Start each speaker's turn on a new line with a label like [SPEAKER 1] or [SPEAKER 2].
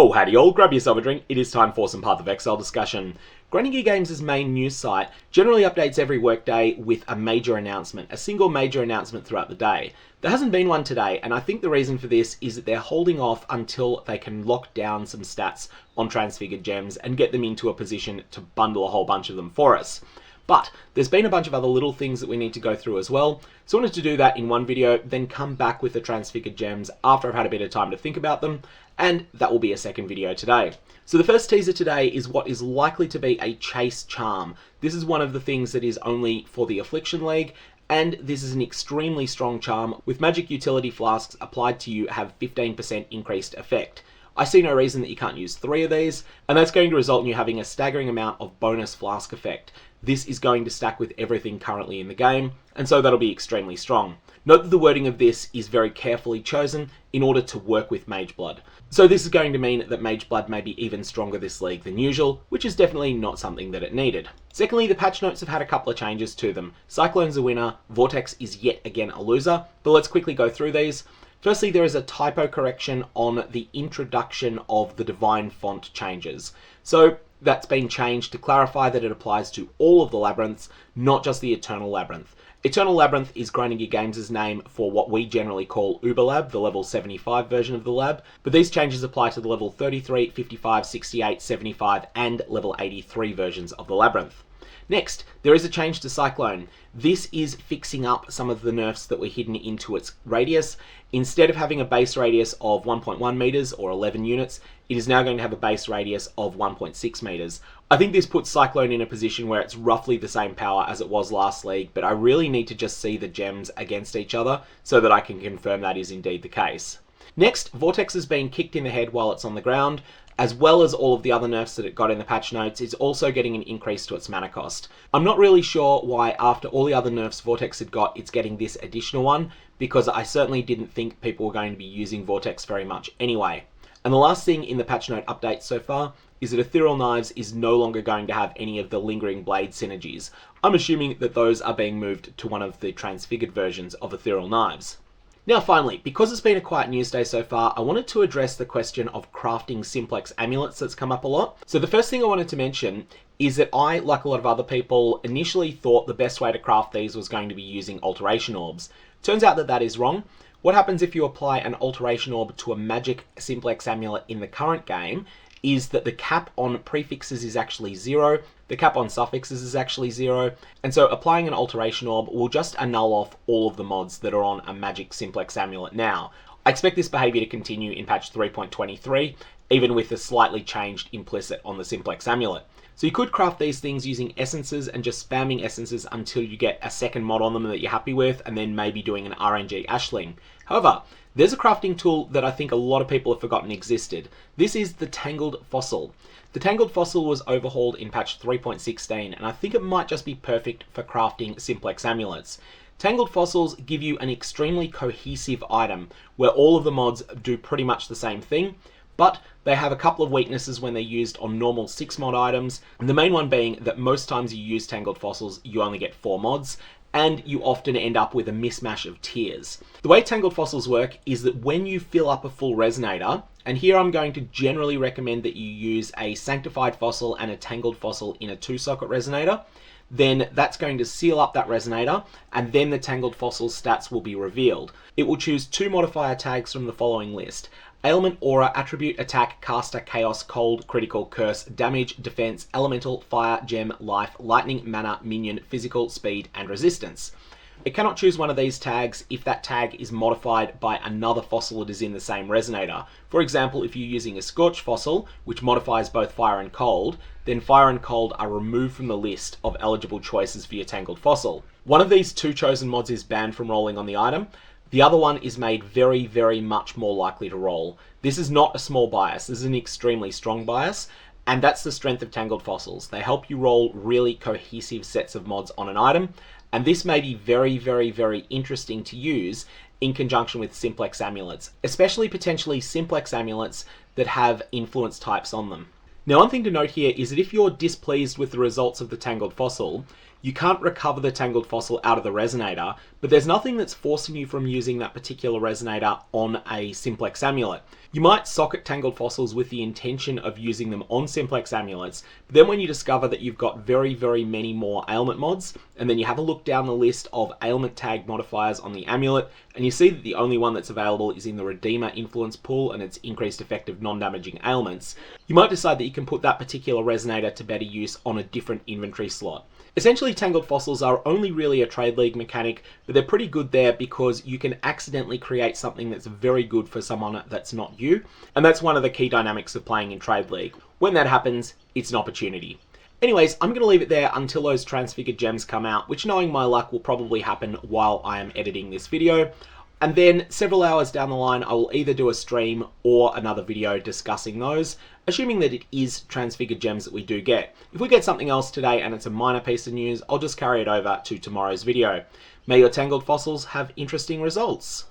[SPEAKER 1] Oh, howdy all, grab yourself a drink, it is time for some PathOfExile discussion. Grinding Gear Games' main news site generally updates every workday with a major announcement, a single major announcement throughout the day. There hasn't been one today, and I think the reason for this is that they're holding off until they can lock down some stats on transfigured gems and get them into a position to bundle a whole bunch of them for us. But there's been a bunch of other little things that we need to go through as well, so I wanted to do that in one video, then come back with the transfigured gems after I've had a bit of time to think about them, and that will be a second video today. So the first teaser today is what is likely to be a chase charm. This is one of the things that is only for the Affliction League, and this is an extremely strong charm with magic utility flasks applied to you have 15% increased effect. I see no reason that you can't use 3 of these, and that's going to result in you having a staggering amount of bonus flask effect. This is going to stack with everything currently in the game, and so that'll be extremely strong. Note that the wording of this is very carefully chosen in order to work with Mageblood. So this is going to mean that Mageblood may be even stronger this league than usual, which is definitely not something that it needed. Secondly, the patch notes have had a couple of changes to them. Cyclone's a winner, Vortex is yet again a loser, but let's quickly go through these. Firstly, there is a typo correction on the introduction of the Divine font changes. So that's been changed to clarify that it applies to all of the labyrinths, not just the Eternal Labyrinth. Eternal Labyrinth is Grinding Gear Games' name for what we generally call Uber Lab, the level 75 version of the lab, but these changes apply to the level 33, 55, 68, 75, and level 83 versions of the labyrinth. Next, there is a change to Cyclone. This is fixing up some of the nerfs that were hidden into its radius. Instead of having a base radius of 1.1 meters or 11 units, it is now going to have a base radius of 1.6 meters. I think this puts Cyclone in a position where it's roughly the same power as it was last league, but I really need to just see the gems against each other so that I can confirm that is indeed the case. Next, Vortex has been kicked in the head while it's on the ground, as well as all of the other nerfs that it got in the patch notes. It's also getting an increase to its mana cost. I'm not really sure why after all the other nerfs Vortex had got, it's getting this additional one, because I certainly didn't think people were going to be using Vortex very much anyway. And the last thing in the patch note update so far is that Ethereal Knives is no longer going to have any of the Lingering Blade synergies. I'm assuming that those are being moved to one of the transfigured versions of Ethereal Knives. Now finally, because it's been a quiet news day so far, I wanted to address the question of crafting Simplex Amulets that's come up a lot. So the first thing I wanted to mention is that I, like a lot of other people, initially thought the best way to craft these was going to be using Alteration Orbs. Turns out that that is wrong. What happens if you apply an Alteration Orb to a magic Simplex Amulet in the current game is that the cap on prefixes is actually 0, the cap on suffixes is actually 0, and so applying an Alteration Orb will just annul off all of the mods that are on a magic Simplex Amulet now. I expect this behavior to continue in patch 3.23, even with a slightly changed implicit on the Simplex Amulet. So you could craft these things using essences and just spamming essences until you get a second mod on them that you're happy with, and then maybe doing an RNG Ashling. However, there's a crafting tool that I think a lot of people have forgotten existed. This is the Tangled Fossil. The Tangled Fossil was overhauled in patch 3.16, and I think it might just be perfect for crafting Simplex Amulets. Tangled Fossils give you an extremely cohesive item where all of the mods do pretty much the same thing, but they have a couple of weaknesses when they're used on normal 6 mod items, and the main one being that most times you use Tangled Fossils, you only get 4 mods, and you often end up with a mismatch of tiers. The way Tangled Fossils work is that when you fill up a full resonator, and here I'm going to generally recommend that you use a Sanctified Fossil and a Tangled Fossil in a 2-socket resonator, then that's going to seal up that resonator, and then the Tangled Fossil stats will be revealed. It will choose 2 modifier tags from the following list: Ailment, Aura, Attribute, Attack, Caster, Chaos, Cold, Critical, Curse, Damage, Defense, Elemental, Fire, Gem, Life, Lightning, Mana, Minion, Physical, Speed, and Resistance. It cannot choose one of these tags if that tag is modified by another fossil that is in the same resonator. For example, if you're using a Scorch Fossil, which modifies both Fire and Cold, then Fire and Cold are removed from the list of eligible choices for your Tangled Fossil. One of these 2 chosen mods is banned from rolling on the item. The other one is made very, very much more likely to roll. This is not a small bias, this is an extremely strong bias, and that's the strength of Tangled Fossils. They help you roll really cohesive sets of mods on an item, and this may be very, very, very interesting to use in conjunction with Simplex Amulets, especially potentially Simplex Amulets that have influence types on them. Now, one thing to note here is that if you're displeased with the results of the Tangled Fossil, you can't recover the Tangled Fossil out of the Resonator, but there's nothing that's forcing you from using that particular Resonator on a Simplex Amulet. You might socket Tangled Fossils with the intention of using them on Simplex Amulets, but then when you discover that you've got very, very many more Ailment mods, and then you have a look down the list of Ailment tag modifiers on the Amulet, and you see that the only one that's available is in the Redeemer influence pool and its increased effective non-damaging ailments, you might decide that you can put that particular Resonator to better use on a different inventory slot. Essentially, Tangled Fossils are only really a Trade League mechanic, but they're pretty good there because you can accidentally create something that's very good for someone that's not you, and that's one of the key dynamics of playing in Trade League. When that happens, it's an opportunity. Anyways, I'm going to leave it there until those transfigured gems come out, which, knowing my luck, will probably happen while I am editing this video. And then several hours down the line, I will either do a stream or another video discussing those, assuming that it is transfigured gems that we do get. If we get something else today and it's a minor piece of news, I'll just carry it over to tomorrow's video. May your Tangled Fossils have interesting results.